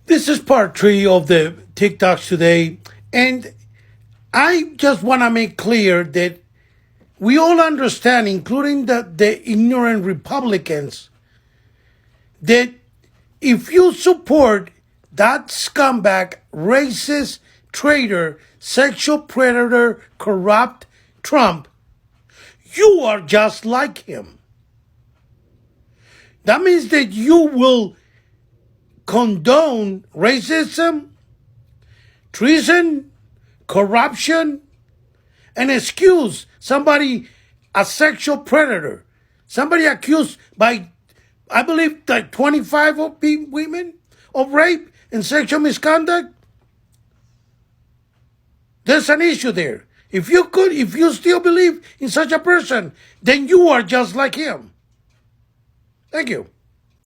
This is part three of the TikToks today. And I just want to make clear that we all understand, including the ignorant Republicans, that if you support that scumbag, racist, traitor, sexual predator, corrupt Trump, you are just like him. That means that you will condone racism, treason, corruption, and excuse somebody, a sexual predator, somebody accused by, I believe, like 25 of women of rape and sexual misconduct. There's an issue there. If you still believe in such a person, then you are just like him. Thank you.